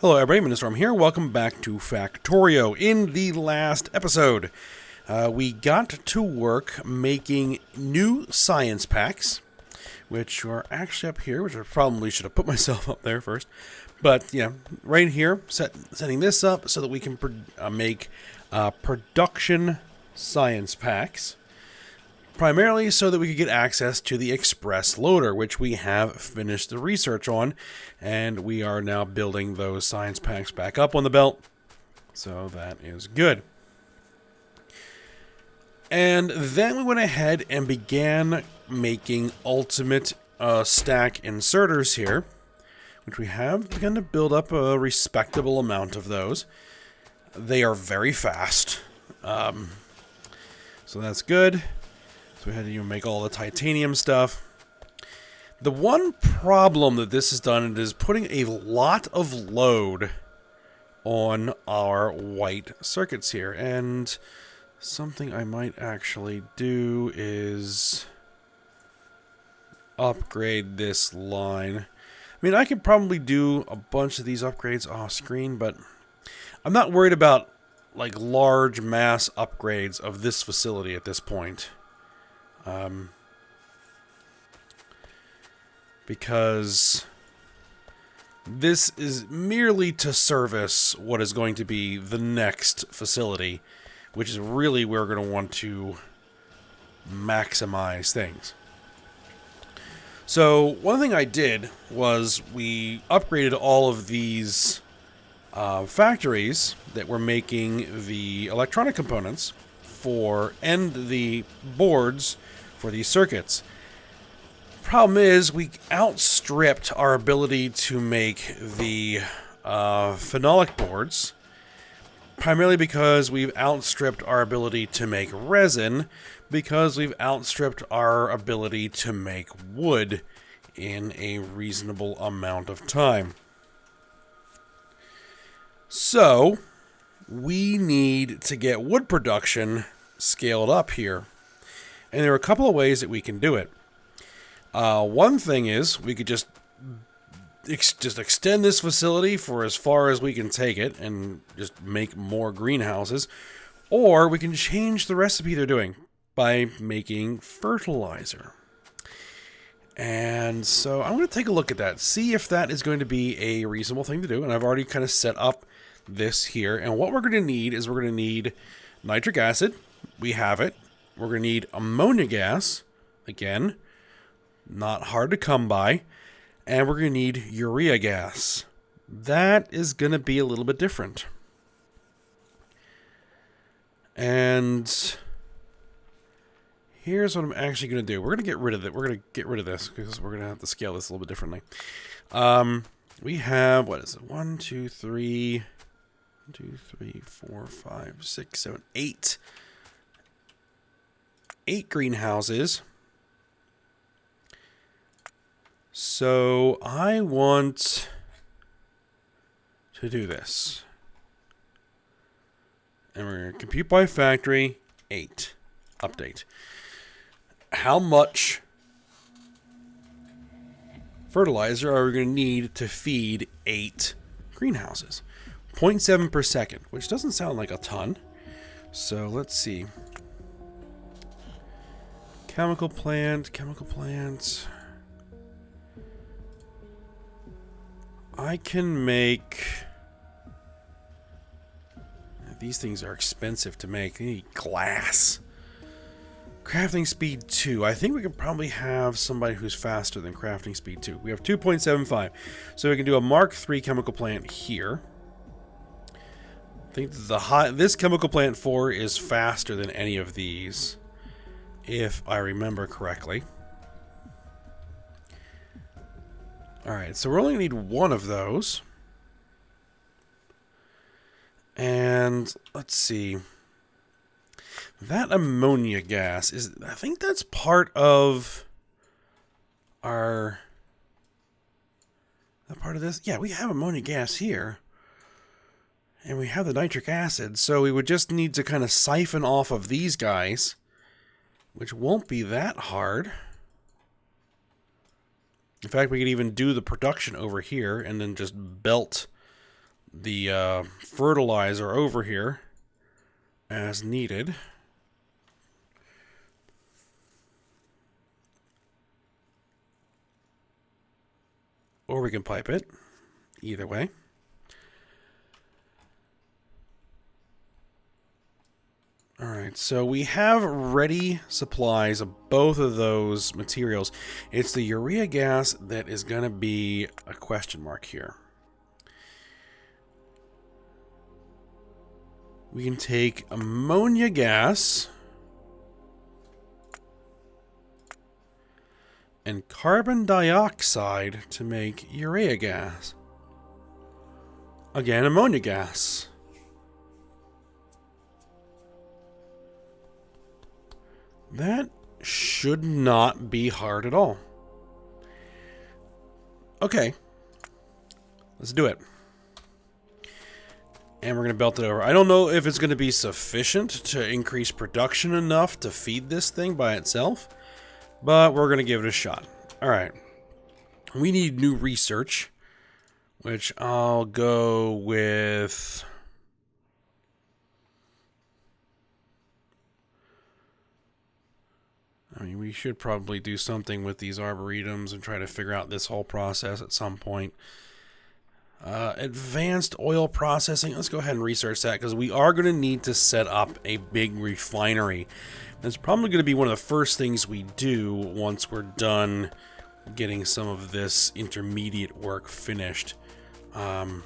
Hello everybody, Ministorm here. Welcome back to Factorio. In the last episode, we got to work making new science packs, which are actually up here, which I probably should have put myself up there first. But yeah, right here, setting this up so that we can make production science packs. Primarily so that we could get access to the express loader, which we have finished the research on, and we are now building those science packs back up on the belt. So that is good. And then we went ahead and began making ultimate stack inserters here, which we have begun to build up a respectable amount of those. They are very fast, so that's good. So we had to make all the titanium stuff. The one problem that this has done is putting a lot of load on our white circuits here. And something I might actually do is upgrade this line. I mean, I could probably do a bunch of these upgrades off screen, but I'm not worried about like large mass upgrades of this facility at this point. Because this is merely to service what is going to be the next facility, which is really where we're going to want to maximize things. So one thing I did was we upgraded all of these factories that were making the electronic components for and the boards for these circuits. Problem is, we outstripped our ability to make the phenolic boards, primarily because we've outstripped our ability to make resin, because we've outstripped our ability to make wood in a reasonable amount of time. So, we need to get wood production scaled up here. And there are a couple of ways that we can do it. One thing is we could just extend this facility for as far as we can take it and just make more greenhouses. Or we can change the recipe they're doing by making fertilizer. And so I'm going to take a look at that, see if that is going to be a reasonable thing to do. And I've already kind of set up this here. And what we're going to need is we're going to need nitric acid. We have it. We're going to need ammonia gas. Again, not hard to come by. And we're going to need urea gas. That is going to be a little bit different. And here's what I'm actually going to do. We're going to get rid of it. We're going to get rid of this because we're going to have to scale this a little bit differently. We have, what is it? 1, 2, 3, 4, 5, 6, 7, 8. 8 greenhouses. So I want to do this. And we're going to compute by factory 8. Update. How much fertilizer are we going to need to feed 8 greenhouses? 0.7 per second, which doesn't sound like a ton. So let's see. Chemical plant. I can make... These things are expensive to make. They need glass. Crafting speed 2. I think we could probably have somebody who's faster than crafting speed 2. We have 2.75. So we can do a Mark III chemical plant here. I think this chemical plant 4 is faster than any of these, if I remember correctly. Alright, so we're only going to need one of those. And let's see. That ammonia gas is, I think that's part of our, that part of this? Yeah, we have ammonia gas here. And we have the nitric acid, so we would just need to kind of siphon off of these guys, which won't be that hard. In fact, we could even do the production over here and then just belt the fertilizer over here as needed. Or we can pipe it. Either way. Alright, so we have ready supplies of both of those materials. It's the urea gas that is going to be a question mark here. We can take ammonia gas and carbon dioxide to make urea gas. Again, ammonia gas. That should not be hard at all. Okay. Let's do it. And we're going to belt it over. I don't know if it's going to be sufficient to increase production enough to feed this thing by itself, but we're going to give it a shot. Alright. We need new research, which I'll go with... I mean, we should probably do something with these arboretums and try to figure out this whole process at some point. Advanced oil processing. Let's go ahead and research that, because we are going to need to set up a big refinery. That's probably going to be one of the first things we do once we're done getting some of this intermediate work finished. Do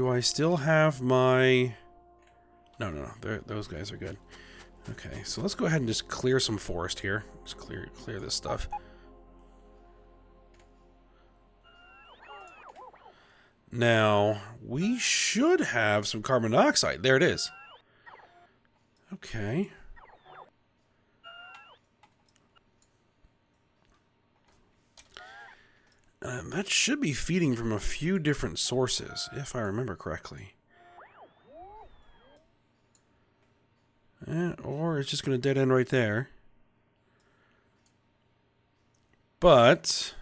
I still have my... No. Those guys are good. Okay, so let's go ahead and just clear some forest here. Just clear this stuff. Now, we should have some carbon dioxide. There it is. Okay. That should be feeding from a few different sources, if I remember correctly. Or it's just going to dead end right there. But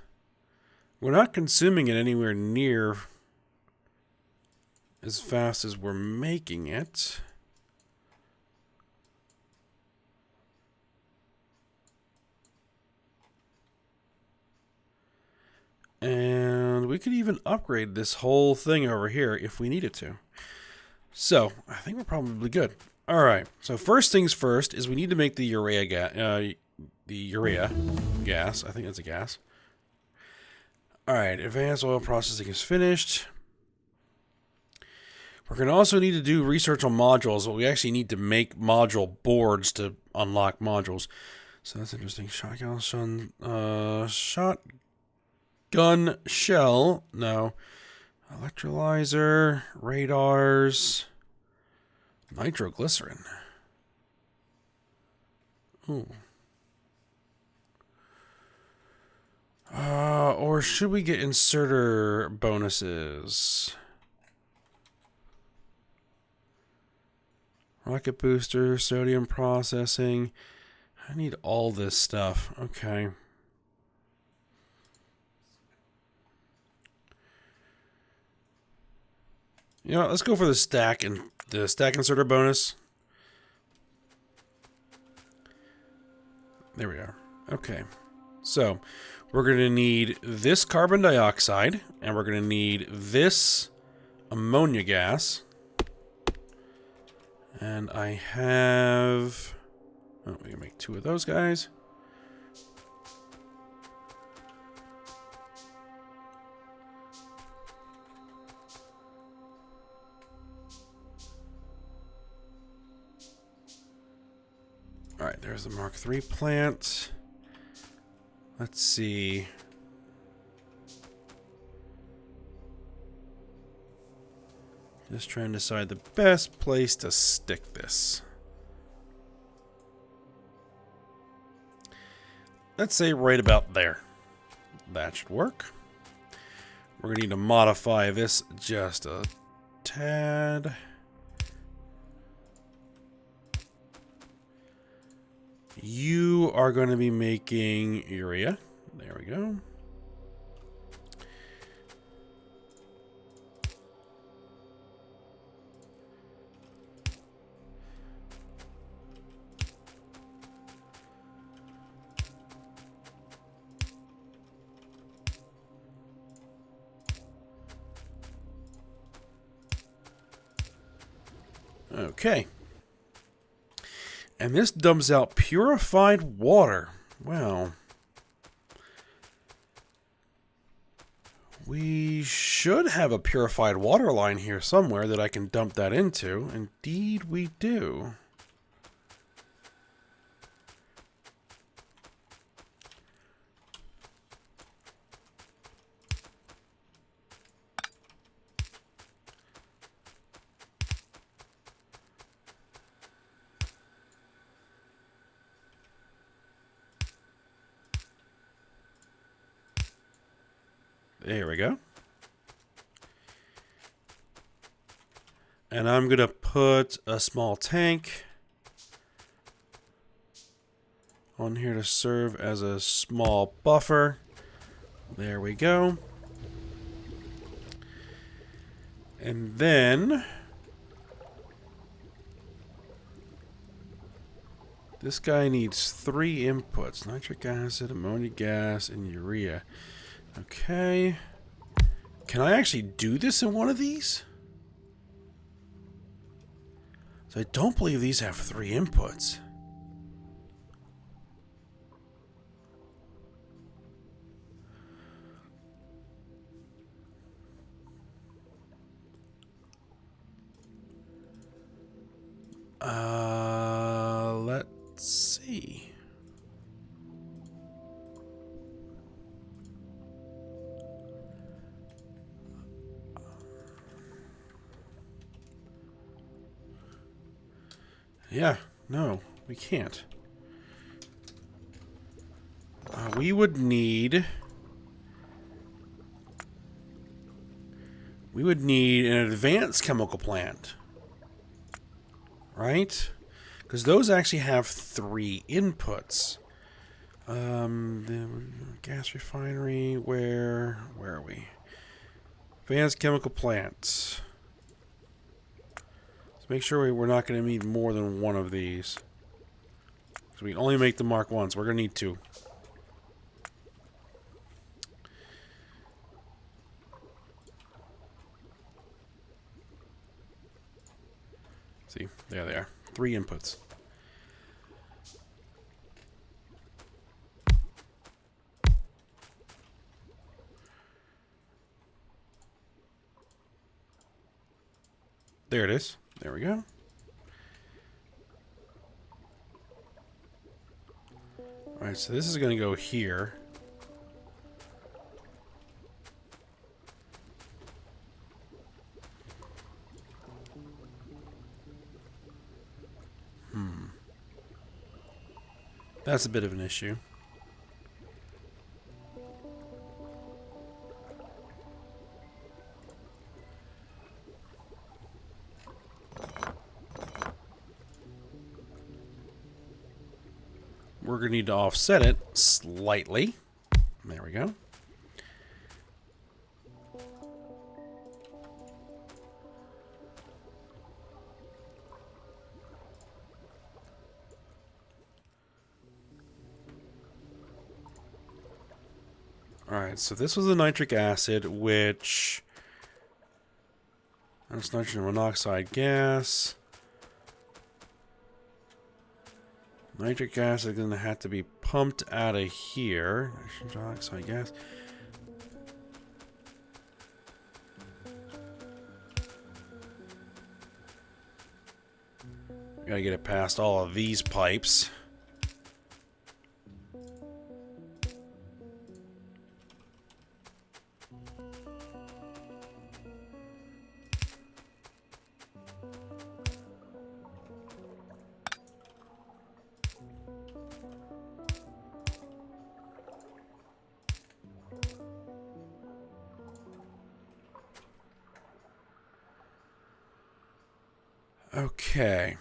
we're not consuming it anywhere near as fast as we're making it. And we could even upgrade this whole thing over here if we needed to. So I think we're probably good. All right. So first things first is we need to make the urea gas. The urea gas. I think that's a gas. All right. Advanced oil processing is finished. We're going to also need to do research on modules, but we actually need to make module boards to unlock modules. So that's interesting. Shotgun shell. No. Electrolyzer. Radars. Nitroglycerin. Ooh. Or should we get inserter bonuses? Rocket booster, sodium processing. I need all this stuff. Okay. You know, let's go for the stack inserter bonus. There we are. Okay. So, we're going to need this carbon dioxide, and we're going to need this ammonia gas. And I have... Oh, we can make 2 of those guys. Alright, there's the Mark III plant. Let's see. Just trying to decide the best place to stick this. Let's say right about there. That should work. We're going to need to modify this just a tad. You are going to be making urea. There we go. Okay. And this dumps out purified water. Well, we should have a purified water line here somewhere that I can dump that into. Indeed, we do. There we go. And I'm going to put a small tank on here to serve as a small buffer. There we go. And then this guy needs 3 inputs: nitric acid, ammonia gas, and urea. Okay. Can I actually do this in one of these? So I don't believe these have 3 inputs. Let's see. Yeah, no, we can't. We would need an advanced chemical plant, right? Because those actually have 3 inputs. The gas refinery, where are we? Advanced chemical plants. Make sure we're not going to need more than one of these. So we only make the Mark 1, so we're going to need 2. See, there they are. 3 inputs. There it is. There we go. Alright, so this is going to go here. That's a bit of an issue. We're going to need to offset it slightly. There we go. Alright, so this was the nitric acid, which... that's nitrogen monoxide gas. Nitric acid is going to have to be pumped out of here. Nitrogen monoxide gas. Gotta get it past all of these pipes. Okay.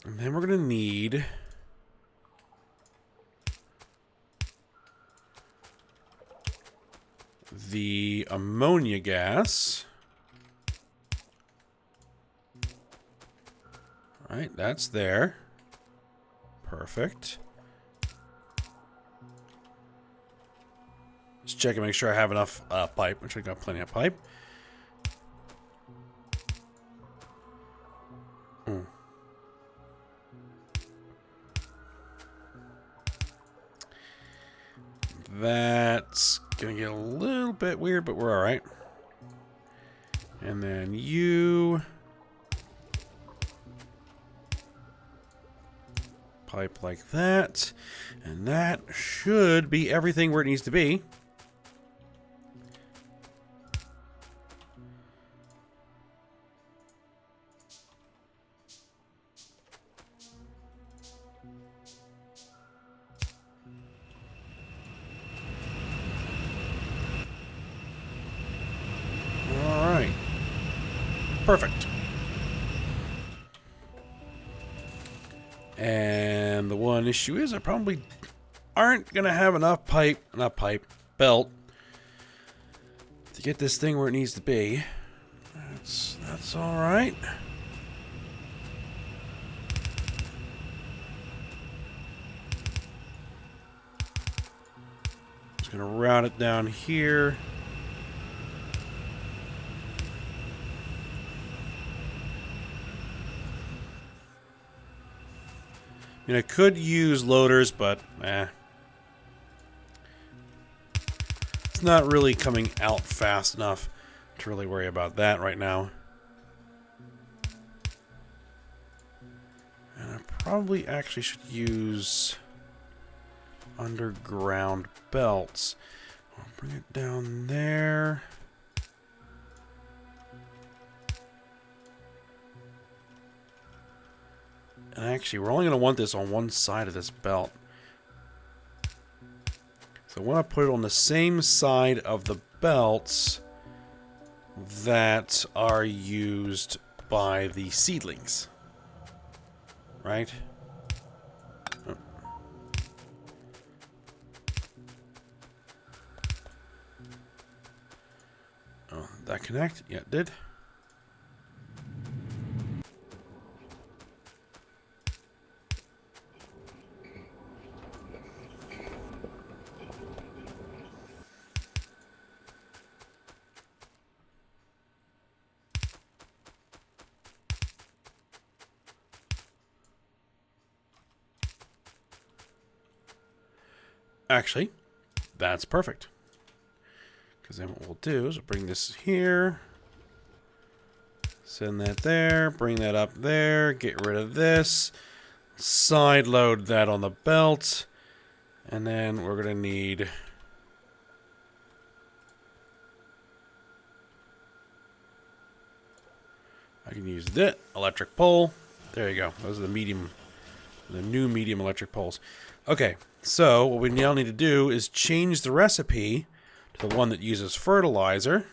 And then we're going to need the ammonia gas. All right, that's there. Perfect. Just check and make sure I have enough pipe. Make sure I got plenty of pipe. That's gonna get a little bit weird, but we're alright. And then you... pipe like that. And that should be everything where it needs to be. Alright. Perfect. And the one issue is I probably aren't going to have enough belt to get this thing where it needs to be. That's all right. Just going to route it down here. I mean, I could use loaders, but it's not really coming out fast enough to really worry about that right now. And I probably actually should use underground belts. I'll bring it down there. And actually, we're only going to want this on one side of this belt. So I want to put it on the same side of the belts that are used by the seedlings. Right? Oh. Oh, did that connect? Yeah, it did. Actually, that's perfect. Because then what we'll do is we'll bring this here. Send that there. Bring that up there. Get rid of this. Side load that on the belt. And then we're going to need... I can use that electric pole. There you go. Those are the new medium electric poles. Okay, so what we now need to do is change the recipe to the one that uses fertilizer.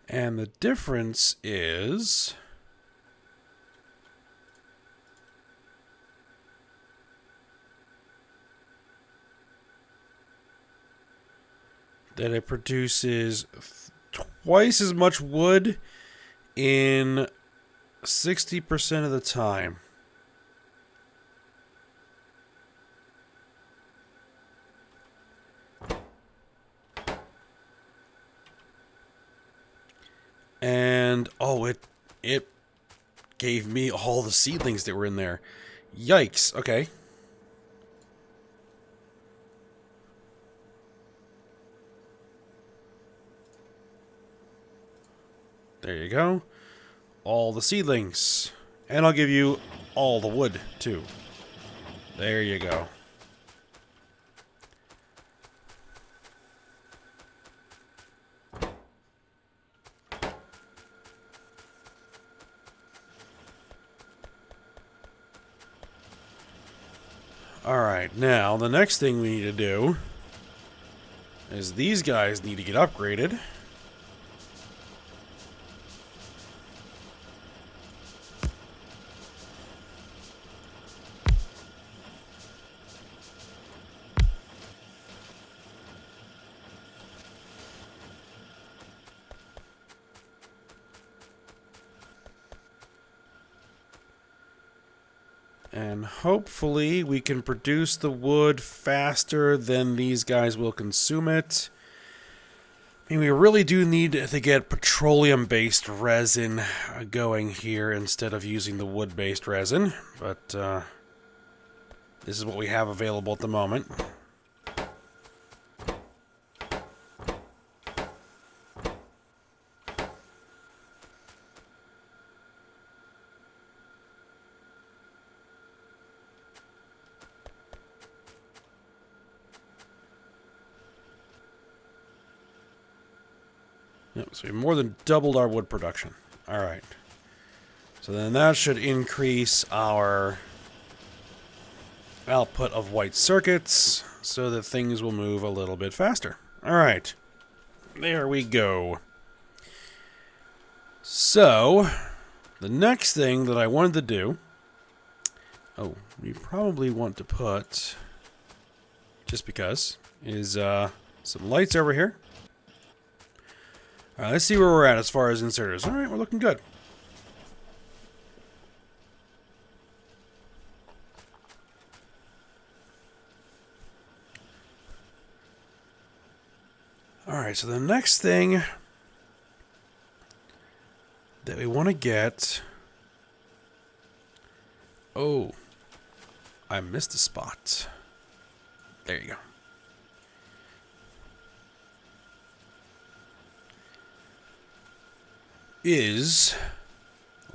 And the difference is that it produces twice as much wood in 60% of the time. And, oh, it gave me all the seedlings that were in there. Yikes. Okay. There you go. All the seedlings. And I'll give you all the wood, too. There you go. Alright, now the next thing we need to do is these guys need to get upgraded. And hopefully we can produce the wood faster than these guys will consume it. I mean, we really do need to get petroleum-based resin going here instead of using the wood-based resin. But this is what we have available at the moment. Yep, so we more than doubled our wood production. Alright. So then that should increase our output of white circuits so that things will move a little bit faster. Alright. There we go. So, the next thing that I wanted to do... Oh, we probably want to put... just because... is some lights over here. Alright, let's see where we're at as far as inserters. Alright, we're looking good. Alright, so the next thing that we want to get... Oh, I missed a spot. There you go. Is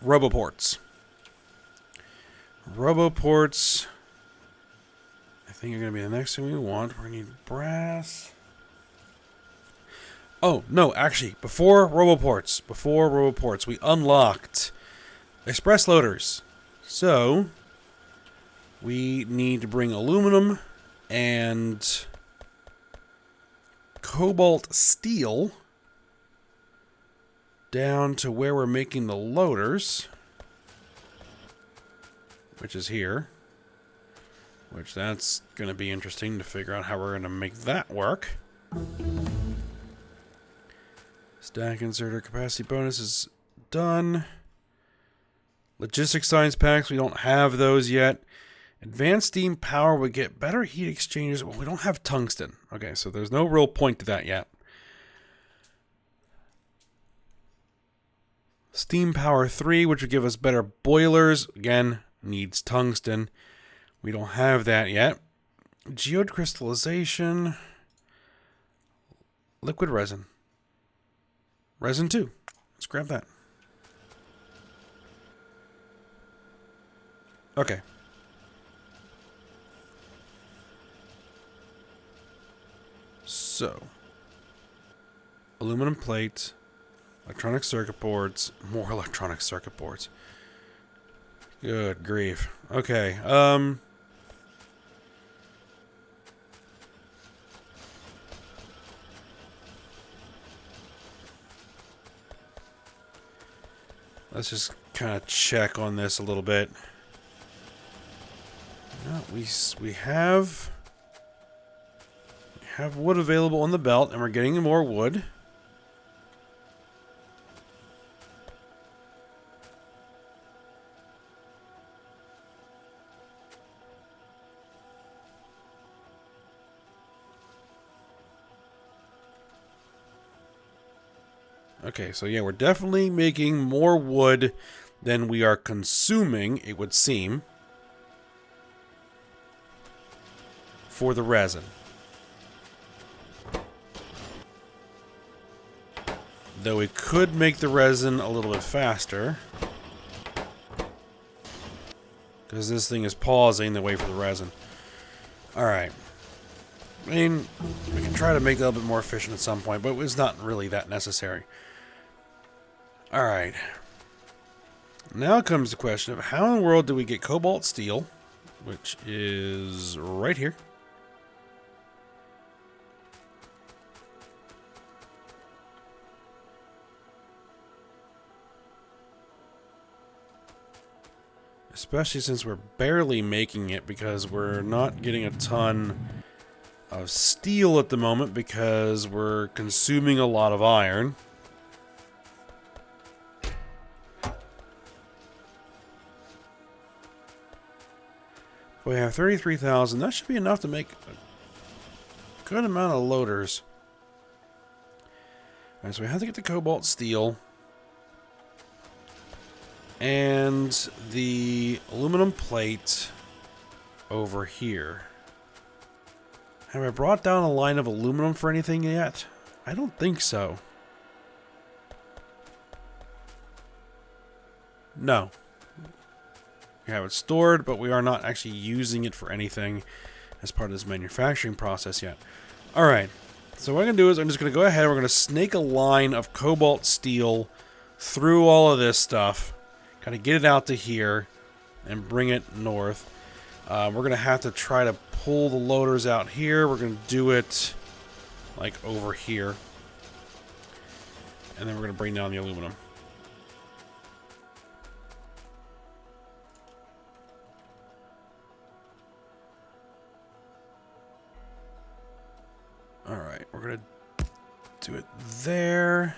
roboports. Roboports, I think, are going to be the next thing we want. We're going to need brass. Oh, no, actually, before roboports, we unlocked express loaders. So, we need to bring aluminum and cobalt steel down to where we're making the loaders, which is here. Which that's going to be interesting to figure out how we're going to make that work. Stack inserter capacity bonus is done. Logistics science packs, we don't have those yet. Advanced steam power would get better heat exchangers. Well, we don't have tungsten. Okay, so there's no real point to that yet. Steam Power 3, which would give us better boilers. Again, needs tungsten. We don't have that yet. Geode crystallization. Liquid resin. Resin 2. Let's grab that. Okay. So. Aluminum plate. Electronic circuit boards. More electronic circuit boards. Good grief. Okay, let's just kind of check on this a little bit. No, we have wood available on the belt, and we're getting more wood. Okay, so yeah, we're definitely making more wood than we are consuming, it would seem, for the resin. Though we could make the resin a little bit faster, because this thing is pausing the way for the resin. Alright. I mean, we can try to make it a little bit more efficient at some point, but it's not really that necessary. Alright. Now comes the question of how in the world do we get cobalt steel, which is right here. Especially since we're barely making it because we're not getting a ton of steel at the moment because we're consuming a lot of iron. We have 33,000. That should be enough to make a good amount of loaders. Alright, so we have to get the cobalt steel. And the aluminum plate over here. Have I brought down a line of aluminum for anything yet? I don't think so. No. We have it stored, but we are not actually using it for anything as part of this manufacturing process yet. Alright, so what I'm going to do is I'm just going to go ahead, we're going to snake a line of cobalt steel through all of this stuff, kind of get it out to here, and bring it north. We're going to have to try to pull the loaders out here. We're going to do it like over here. And then we're going to bring down the aluminum. Alright, we're going to do it there.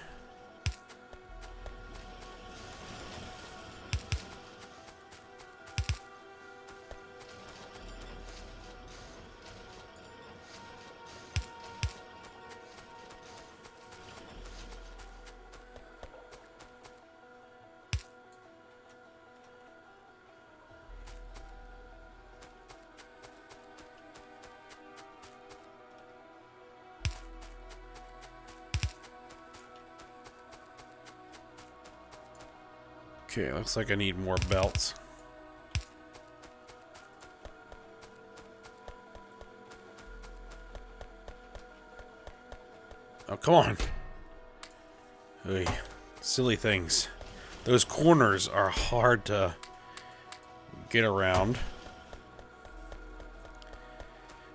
Okay, looks like I need more belts. Oh, come on. Oy, silly things. Those corners are hard to get around.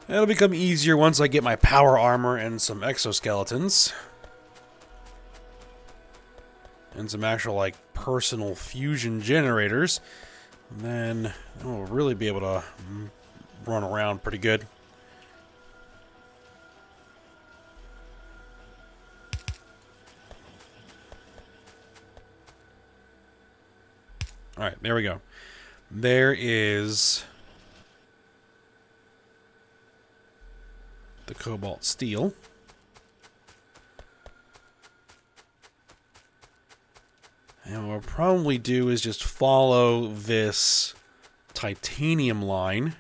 It'll become easier once I get my power armor and some exoskeletons. And some actual, like, personal fusion generators. And then we'll really be able to run around pretty good. Alright, there we go. There is the cobalt steel. And what we'll probably do is just follow this titanium line.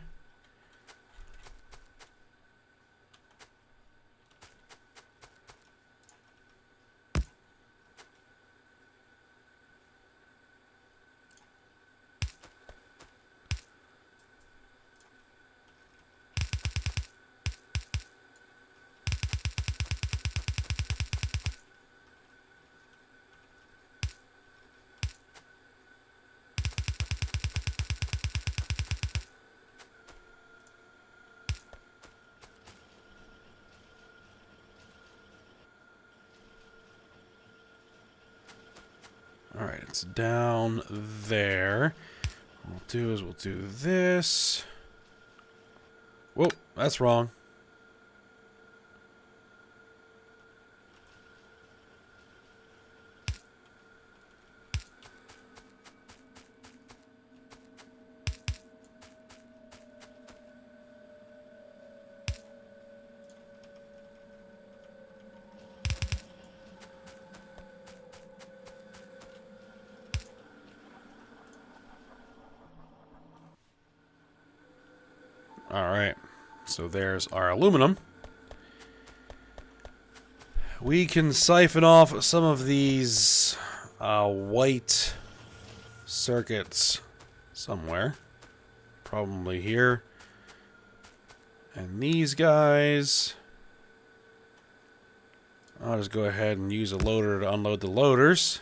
Alright, it's down there. What we'll do is we'll do this. Whoa, that's wrong. Alright, so there's our aluminum. We can siphon off some of these white circuits somewhere. Probably here. And these guys, I'll just go ahead and use a loader to unload the loaders.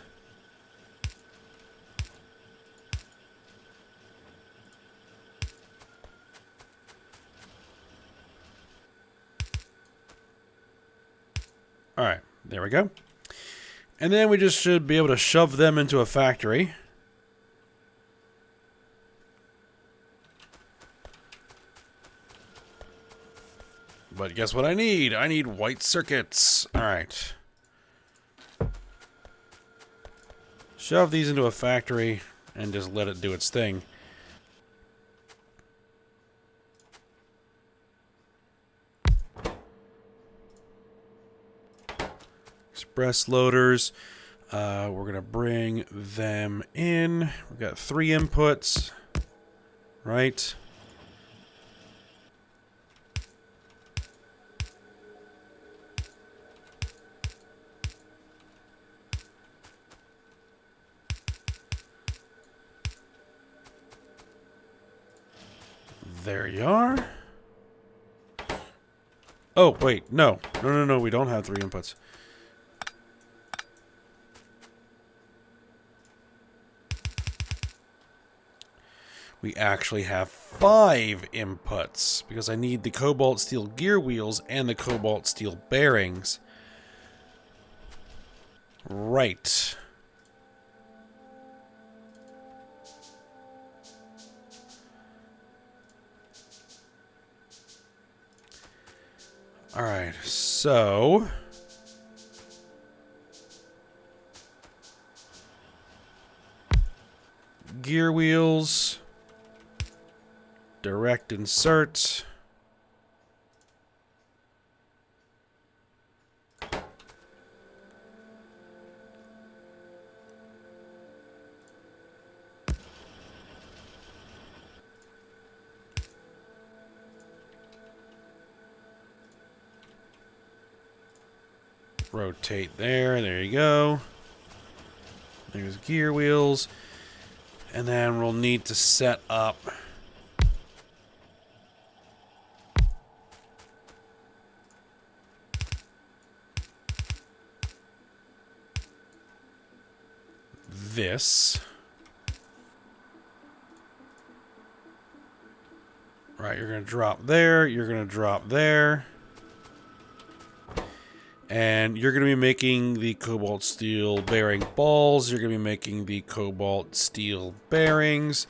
Alright, there we go. And then we just should be able to shove them into a factory. But guess what I need? I need white circuits. Alright. Shove these into a factory and just let it do its thing. express loaders. We're going to bring them in. We've got 3 inputs, right? There you are. Oh, wait, no. No, we don't have 3 inputs. We actually have 5 inputs, because I need the cobalt steel gear wheels and the cobalt steel bearings. Right. Alright, so gear wheels, direct insert, rotate there you go. There's gear wheels. And then we'll need to set up this. Right, you're going to drop there, you're going to drop there. And you're going to be making the cobalt steel bearing balls. You're going to be making the cobalt steel bearings.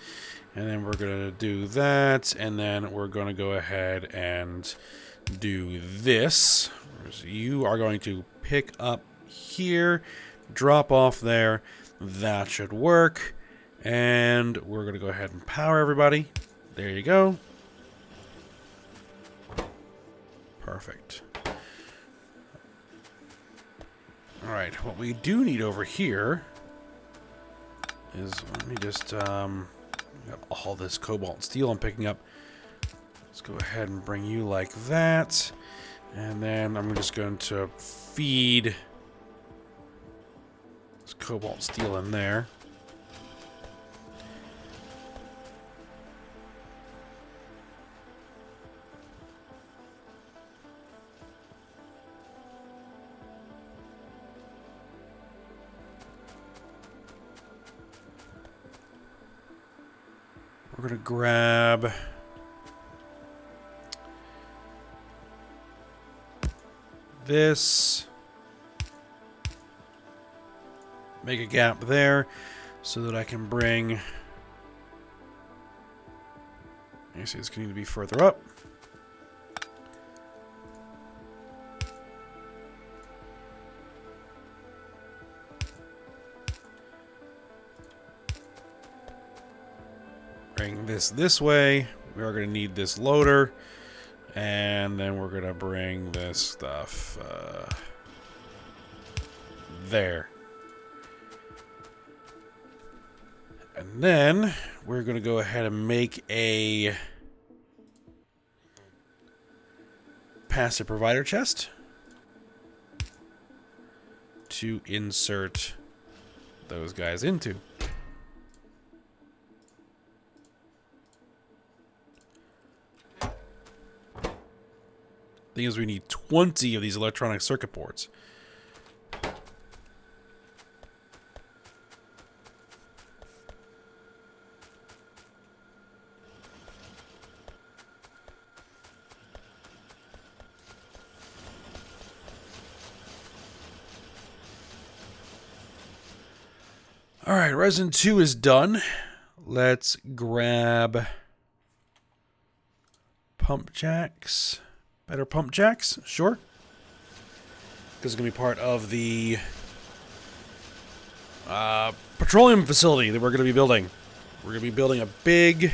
And then we're going to do that. And then we're going to go ahead and do this. So you are going to pick up here, drop off there. That should work. And we're going to go ahead and power everybody. There you go. Perfect. Alright, what we do need over here is, let me just, got all this cobalt steel I'm picking up. Let's go ahead and bring you like that. And then I'm just going to feed this cobalt steel in there. We're going to grab this, make a gap there so that I can bring, you see it's going to need to be further up. Bring this way. We are going to need this loader. And then we're going to bring this stuff there. And then we're going to go ahead and make a passive provider chest to insert those guys into. Thing is, we need 20 of these electronic circuit boards. All right, resin 2 is done. Let's grab pump jacks. Better pump jacks? Sure. This is going to be part of the petroleum facility that we're going to be building. We're going to be building a big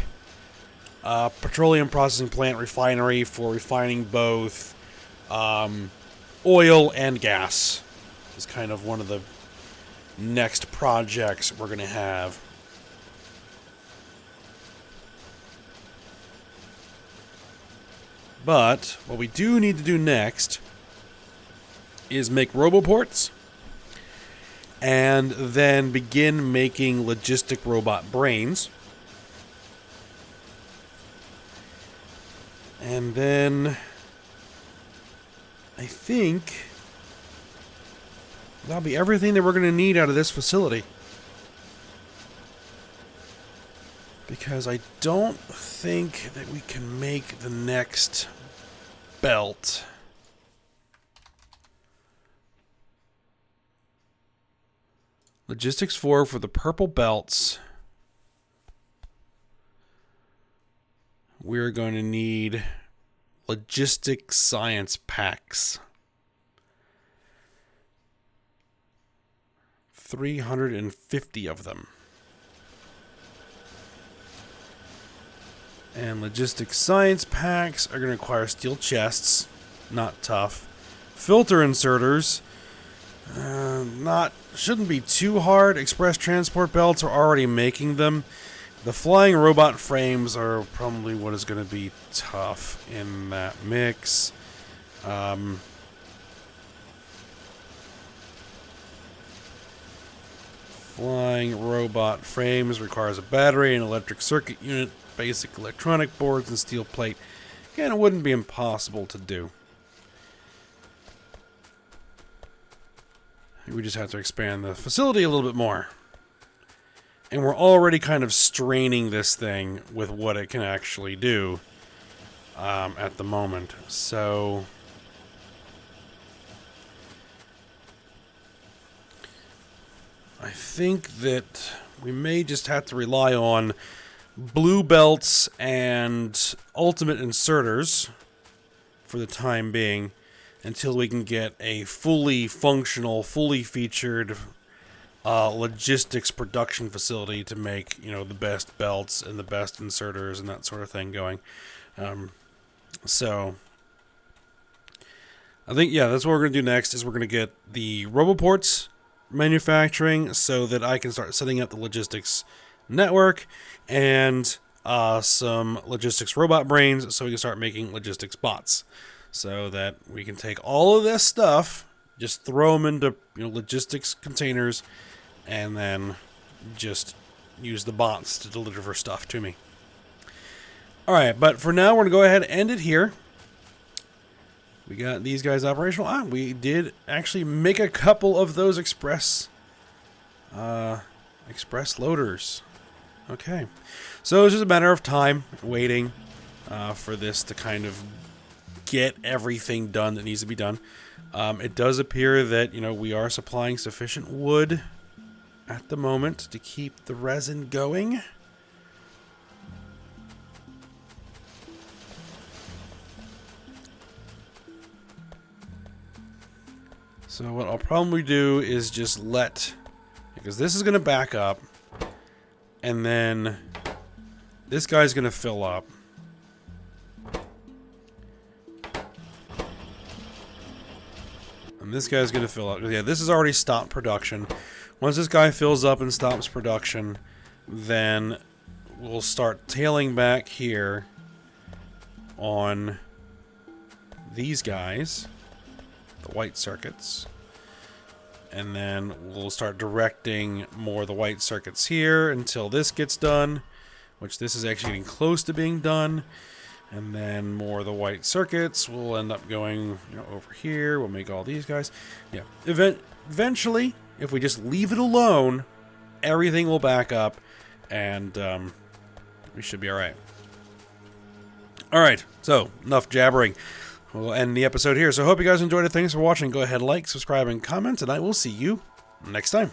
petroleum processing plant refinery for refining both oil and gas. is kind of one of the next projects we're going to have. But what we do need to do next is make roboports and then begin making logistic robot brains. And then I think that'll be everything that we're going to need out of this facility. Because I don't think that we can make the next belt. Logistics 4 for the purple belts. We're going to need logistic science packs. 350 of them. And logistic science packs are going to require steel chests. Not tough. Filter inserters. Shouldn't be too hard. Express transport belts are already making them. The flying robot frames are probably what is going to be tough in that mix. Flying robot frames requires a battery, an electric circuit unit, basic electronic boards, and steel plate. Again, it wouldn't be impossible to do. We just have to expand the facility a little bit more. And we're already kind of straining this thing with what it can actually do at the moment. So I think that we may just have to rely on blue belts and ultimate inserters for the time being until we can get a fully functional, fully featured logistics production facility to make, you know, the best belts and the best inserters and that sort of thing going. So I think, yeah, that's what we're going to do next is we're going to get the roboports manufacturing so that I can start setting up the logistics network and some logistics robot brains so we can start making logistics bots so that we can take all of this stuff, just throw them into, you know, logistics containers and then just use the bots to deliver stuff to me. Alright, but for now we're going to go ahead and end it here. We got these guys operational. We did actually make a couple of those express loaders. Okay. So it's just a matter of time waiting for this to kind of get everything done that needs to be done. It does appear that, you know, we are supplying sufficient wood at the moment to keep the resin going. So what I'll probably do is just because this is going to back up, and then this guy's going to fill up. And this guy's going to fill up. Yeah, this has already stopped production. Once this guy fills up and stops production, then we'll start tailing back here on these guys, the white circuits. And then we'll start directing more of the white circuits here until this gets done, which this is actually getting close to being done. And then more of the white circuits will end up going, you know, over here. We'll make all these guys. Yeah. Eventually, if we just leave it alone, everything will back up, and we should be all right. All right. So enough jabbering. We'll end the episode here. So I hope you guys enjoyed it. Thanks for watching. Go ahead, like, subscribe, and comment, and I will see you next time.